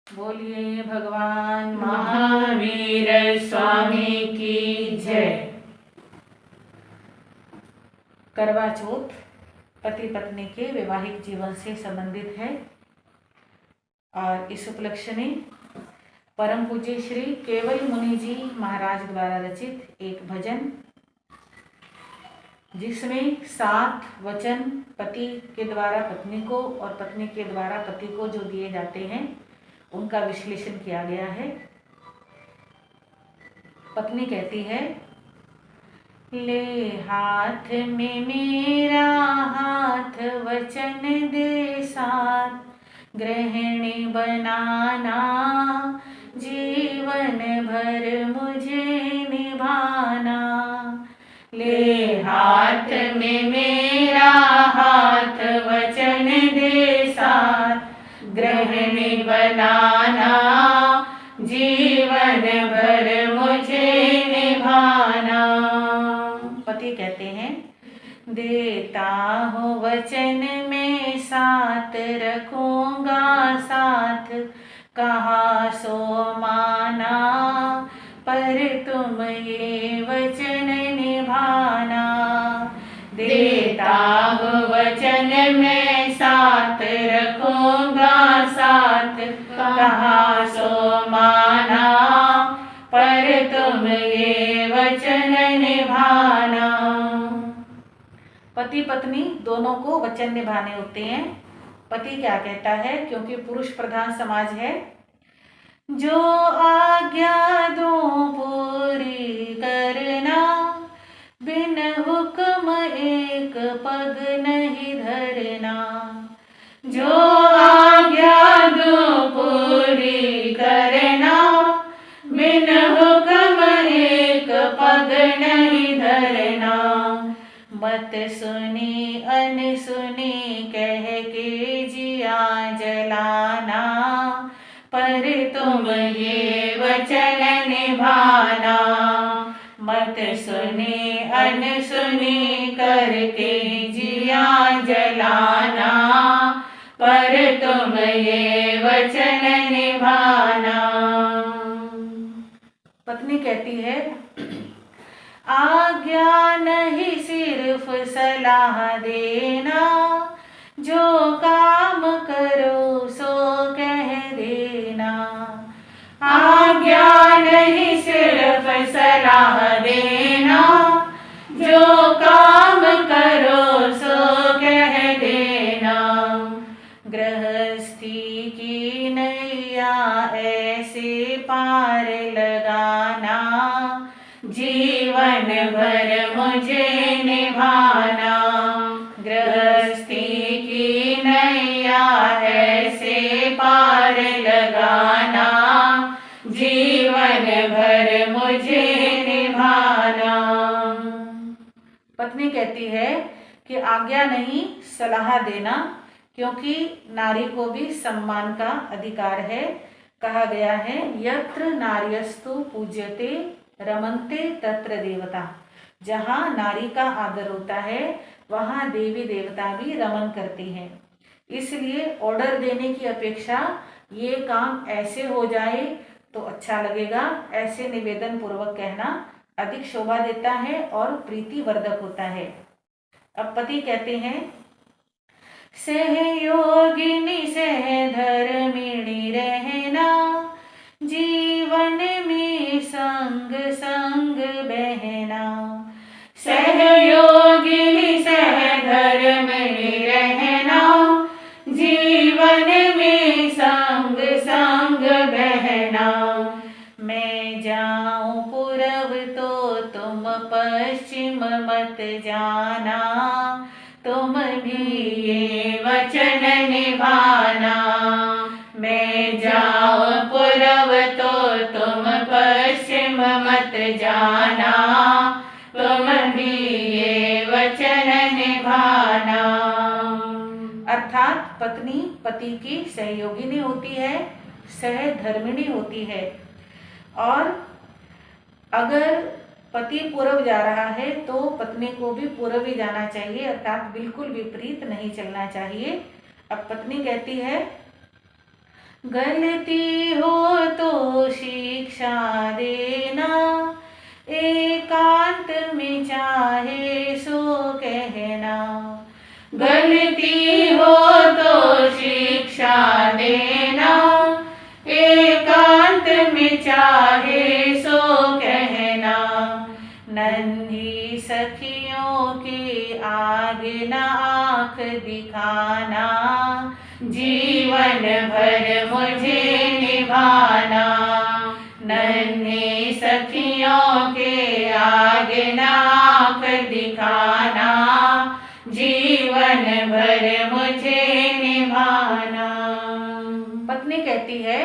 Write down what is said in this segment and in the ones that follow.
बोलिए भगवान महावीर स्वामी की जय। करवा चौथ पति पत्नी के वैवाहिक जीवन से संबंधित है और इस उपलक्ष्य में परम पूज्य श्री केवल मुनि जी महाराज द्वारा रचित एक भजन, जिसमें 7 वचन पति के द्वारा पत्नी को और पत्नी के द्वारा पति को जो दिए जाते हैं उनका विश्लेषण किया गया है। पत्नी कहती है, ले हाथ में मेरा हाथ वचन दे साथ, गृहिणी बनाना जीवन भर मुझे निभाना। ले हाथ में मेरा हाथ वचन दे साथ, गृहिणी बनाना जीवन भर मुझे निभाना। पति कहते हैं, देता हूँ वचन में साथ रखूंगा साथ, कहा सो माना पर तुम ये वचन निभाना। देता हूँ वचन में साथ रखूंगा साथ, कहा सो माना पर तुम ये वचन निभाना। पति पत्नी दोनों को वचन निभाने होते हैं। पति क्या कहता है, क्योंकि पुरुष प्रधान समाज है, जो आज्ञा दूं पूरी करना, बिन हुक्म एक पग नहीं धरना। जो आज्ञा दूं पूरी करना, बिन हुक्म एक पग नहीं धरना। मत सुनी अनसुनी कह के जिया जलाना, पर तुम ये वचन निभाना। मत सुनी अनसुनी करके जिया जलाना, पर तुम ये वचन निभाना। पत्नी कहती है, आज्ञा नहीं सिर्फ सलाह देना, जो काम करो सो कह देना। आज्ञा नहीं सिर्फ सलाह देना, जो काम करो सो कह देना। गृहस्थी की नैया ऐसे पार लगाना, जीवन भर मुझे निभाना। गृहस्थी की नैया ऐसे पार लगाना, जीवन भर मुझे निभाना। पत्नी कहती है कि आज्ञा नहीं सलाह देना, क्योंकि नारी को भी सम्मान का अधिकार है। कहा गया है, यत्र नार्यस्तु पूज्यते रमन्ते तत्र देवता। जहाँ नारी का आदर होता है वहाँ देवी देवता भी रमन करते हैं। इसलिए ऑर्डर देने की अपेक्षा ये काम ऐसे हो जाए तो अच्छा लगेगा, ऐसे निवेदन पूर्वक कहना अधिक शोभा देता है और प्रीति वर्धक होता है। अब पति कहते हैं, सहयोगिनी सहधर्मिणी रहना, जीवन में संग संग बहना। सहयोगिनी सहधर्मिणी रहना, जीवन में संग संग बहना। मैं जाऊं पूरब तो तुम पश्चिम मत जाना, तुम भी ये वचन निभाना। मैं जाऊं पूरब तो तुम पश्चिम मत जाना, तुम भी ये वचन निभाना। अर्थात पत्नी पति की सहयोगिनी होती है, सहधर्मिणी होती है, और अगर पति पूर्व जा रहा है तो पत्नी को भी पूर्व ही जाना चाहिए, अर्थात बिल्कुल विपरीत नहीं चलना चाहिए। अब पत्नी कहती है, गलती हो तो शिक्षा देना, एकांत में चाहे सो कहना। गलती हो तो शिक्षा देना, एकांत में चाहे सो कहना। नन्ही सखियों के आगे न आँख दिखाना, जीवन भर मुझे निभाना। नन्ही सखियों के आगे न आँख दिखाना, जीवन भर मुझे निभाना। पत्नी कहती है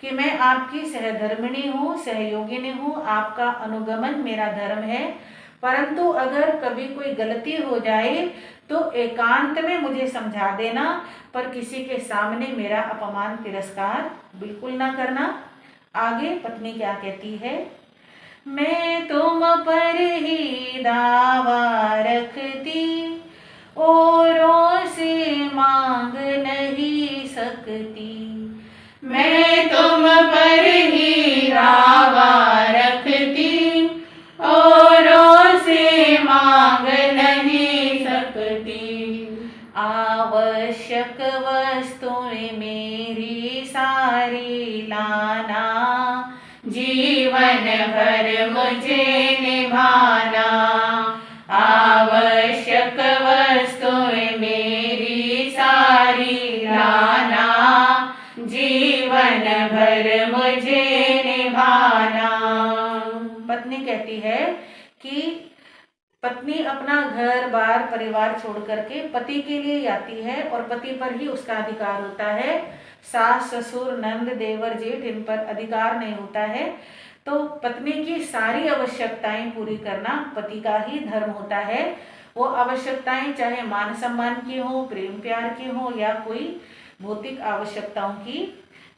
कि मैं आपकी सहधर्मिणी हूँ, सहयोगिनी हूँ, आपका अनुगमन मेरा धर्म है, परंतु अगर कभी कोई गलती हो जाए तो एकांत में मुझे समझा देना, पर किसी के सामने मेरा अपमान तिरस्कार बिल्कुल ना करना। आगे पत्नी क्या कहती है? मैं तुम पर ही दावा रखती, औरों से मांग नहीं सकती। मैं तुम पर ही दावा रखती, औरों से मांग नहीं सकती। आवश्यक वस्तुएं मेरी सारी लाना, जीवन भर मुझे निभाना। आवश्यक वस्तुएं मेरी सारी लाना, जीवन भर मुझे निभाना। पत्नी कहती है कि पत्नी अपना घर बार परिवार छोड़ करके पति के लिए आती है और पति पर ही उसका अधिकार होता है। सास ससुर नंद देवर जेठ इन पर अधिकार नहीं होता है। तो पत्नी की सारी आवश्यकताएं पूरी करना पति का ही धर्म होता है। वो आवश्यकताएं चाहे मान सम्मान की हो, प्रेम प्यार की हो, या कोई भौतिक आवश्यकताओं की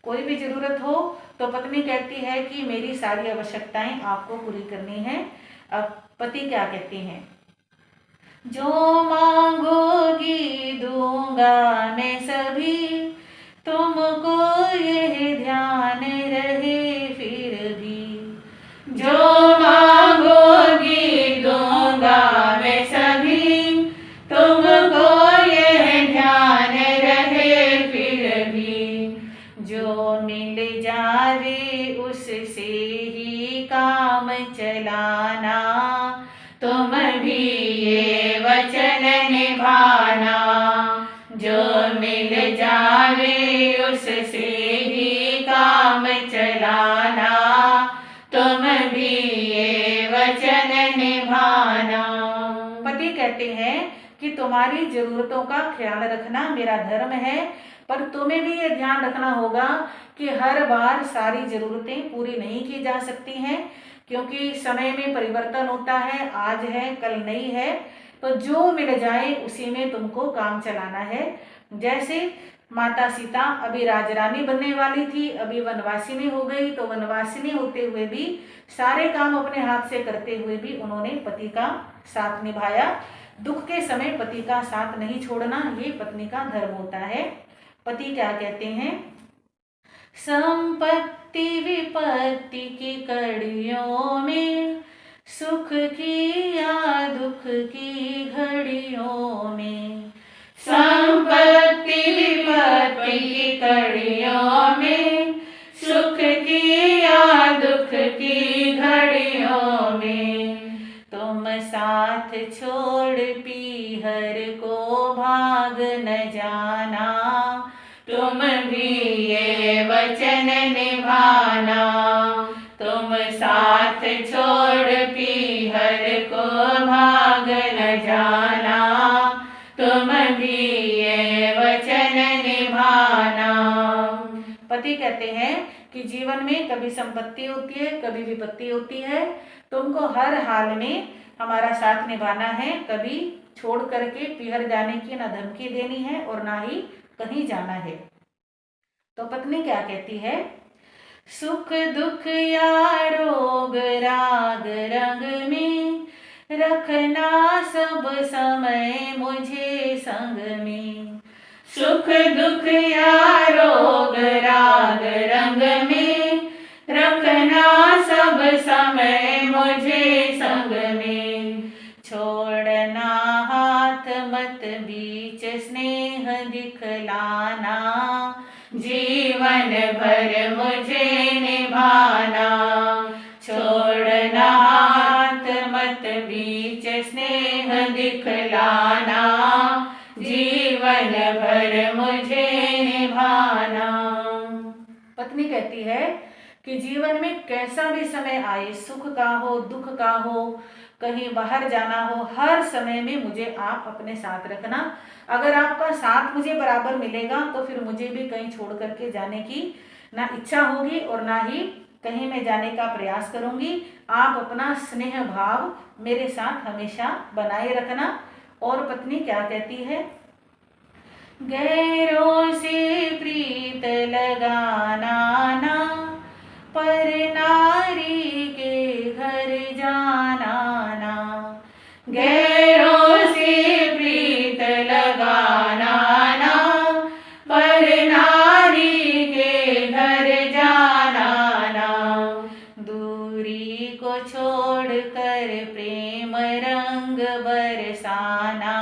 कोई भी जरूरत हो, तो पत्नी कहती है कि मेरी सारी आवश्यकताएं आपको पूरी करनी है। अब पति क्या कहते हैं? जो मांगोगी दूंगा मैं सभी, तुमको यह ध्यान रहे फिर भी। जो मांगोगी दूंगा मैं सभी, तुमको यह ध्यान रहे फिर भी। जो मिल जावे उससे ही काम चलाना, तुम भी ये वचन निभाना। जो मिल जावे उससे ही काम चलाना, तुम भी ये वचन निभाना। पति कहते हैं कि तुम्हारी जरूरतों का ख्याल रखना मेरा धर्म है, पर तुम्हें भी ये ध्यान रखना होगा कि हर बार सारी जरूरतें पूरी नहीं की जा सकती हैं, क्योंकि समय में परिवर्तन होता है, आज है कल नहीं है। तो जो मिल जाए उसी में तुमको काम चलाना है। जैसे माता सीता अभी राजरानी बनने वाली थी, अभी वनवासिनी हो गई, तो वनवासिनी होते हुए भी सारे काम अपने हाथ से करते हुए भी उन्होंने पति का साथ निभाया। दुख के समय पति का साथ नहीं छोड़ना, ये पत्नी का धर्म होता है। पति क्या कहते हैं? संपत्ति विपत्ति की कड़ियों में, सुख की या दुख की घड़ियों में। संपत्ति विपत्ति की कड़ियों में, सुख की या दुख की घड़ियों में। तुम साथ छोड़ पीहर को भाग न जाना, तुम भी ये वचन निभाना। तुम साथ छोड़ पीहर को भाग न जाना, तुम भी ये वचन निभाना। पति कहते हैं कि जीवन में कभी संपत्ति होती है, कभी विपत्ति होती है। तुमको हर हाल में हमारा साथ निभाना है, कभी छोड़ करके पीहर जाने की ना धमकी देनी है और ना ही कहीं जाना है। तो पत्नी क्या कहती है? सुख दुख या रोग राग रंग में, रखना सब समय मुझे संग में। सुख दुख या रोग राग रंग में, रखना सब समय मुझे संग में। छोड़ना हाथ मत बीच स्नेह दिखलाना, जीवन भर मुझे निभाना। छोड़ना हाथ मत बीच स्नेह दिखलाना, जीवन भर मुझे निभाना। पत्नी कहती है कि जीवन में कैसा भी समय आए, सुख का हो दुख का हो, कहीं बाहर जाना हो, हर समय में मुझे आप अपने साथ रखना। अगर आपका साथ मुझे बराबर मिलेगा तो फिर मुझे भी कहीं छोड़ करके जाने की ना इच्छा होगी और ना ही कहीं मैं जाने का प्रयास करूंगी। आप अपना स्नेह भाव मेरे साथ हमेशा बनाए रखना। और पत्नी क्या कहती है, गैरों से प्रीत लगाना ना, पर नारी के घर जाना ना। गैरों से प्रीत लगाना ना, पर नारी के घर जाना ना। दूरी को छोड़कर प्रेम रंग बरसाना,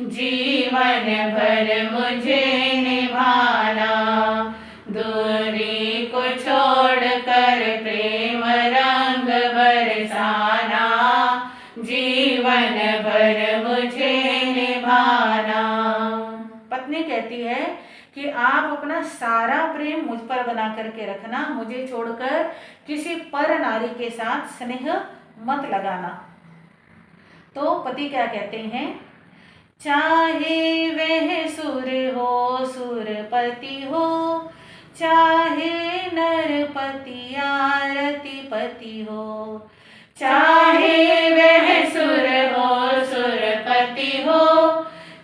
जीवन भर मुझे निभाना। दूरी को छोड़कर प्रेम रंग बरसाना, जीवन भर मुझे निभाना। पत्नी कहती है कि आप अपना सारा प्रेम मुझ पर बना करके रखना, मुझे छोड़कर किसी पर नारी के साथ स्नेह मत लगाना। तो पति क्या कहते हैं, चाहे वह सुर हो सुरपति हो, चाहे नरपति या रतिपति हो। चाहे वह सुर हो सुरपति हो,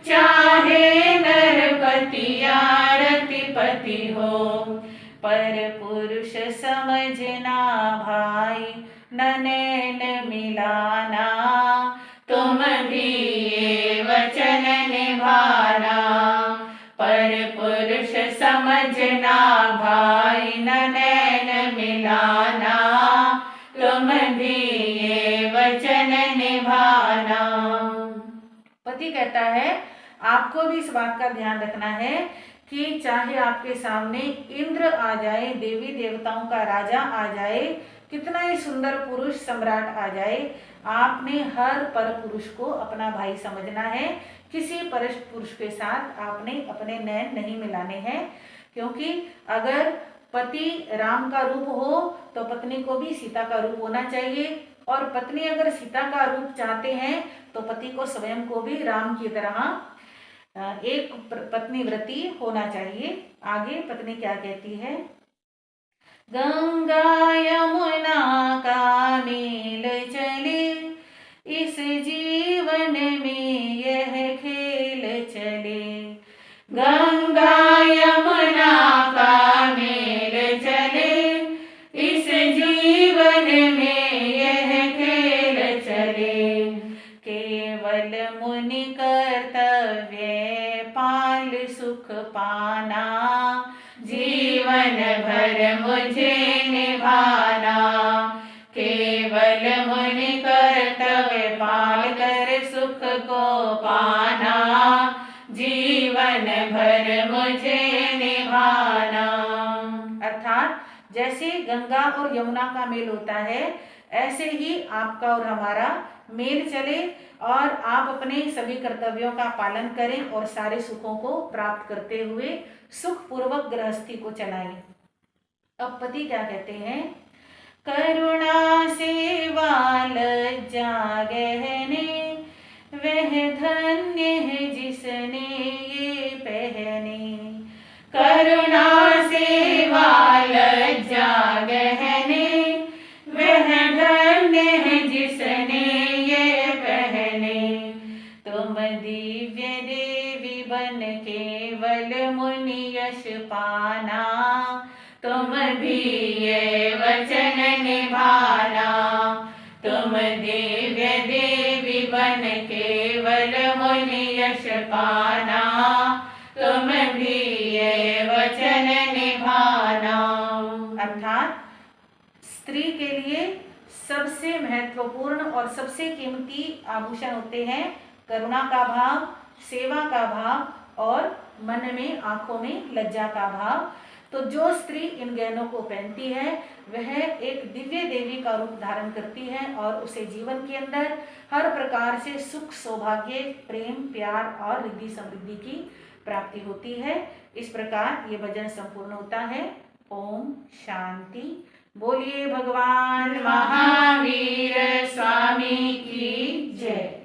चाहे नरपति या रतिपति हो। पर पुरुष समझना भाई न नैन मिलाना, तुम भी ये वचन निभाना। पर पुरुष समझना भाई न नैन मिलाना, तुम भी ये वचन निभाना। पति कहता है आपको भी इस बात का ध्यान रखना है कि चाहे आपके सामने इंद्र आ जाए, देवी देवताओं का राजा आ जाए, कितना ही सुंदर पुरुष सम्राट आ जाए, आपने हर पर पुरुष को अपना भाई समझना है। किसी पर पुरुष के साथ आपने अपने नैन नहीं मिलाने हैं, क्योंकि अगर पति राम का रूप हो तो पत्नी को भी सीता का रूप होना चाहिए, और पत्नी अगर सीता का रूप चाहते हैं तो पति को स्वयं को भी राम की तरह एक पत्नी व्रती होना चाहिए। आगे पत्नी क्या कहती है, गंगा यमुना का मेल चले, इस जीवन में यह खेल चले। गंगा यमुना का मेल चले, इस जीवन में यह खेल चले। केवल मुनि कर्तव्य पाल सुख पाना, जीवन भर मुझे निभाना। केवल मुनि कर्तव्य पाल कर सुख को पाना, जीवन भर मुझे निभाना। अर्थात जैसे गंगा और यमुना का मेल होता है, ऐसे ही आपका और हमारा मेल चले और आप अपने सभी कर्तव्यों का पालन करें और सारे सुखों को प्राप्त करते हुए सुख पूर्वक गृहस्थी को चलाएं। अब पति क्या कहते हैं, करुणा सेवा लज्जा गहने, वह धन्य है जिसने ये पहने। करुणा सेवा लज्जा गहने, वह धन्य है जिसने ये पहने। तुम दिव्य देवी बन केवल मुनि यश पाना, तुम भी ये वचन निभाना। तुम दिव्य देवी बन केवल मुनि यश पाना, तुम स्त्री के लिए सबसे महत्वपूर्ण और सबसे कीमती आभूषण होते हैं करुणा का भाव, सेवा का भाव और मन में, आंखों में लज्जा का भाव। तो जो स्त्री इन गहनों को पहनती है वह एक दिव्य देवी का रूप धारण करती है और उसे जीवन के अंदर हर प्रकार से सुख, सौभाग्य, प्रेम, प्यार और रिद्धि समृद्धि की प्राप्ति होती है। इस प्रकार ये भजन संपूर्ण होता है। ओम शांति। बोलिए भगवान महावीर स्वामी की जय।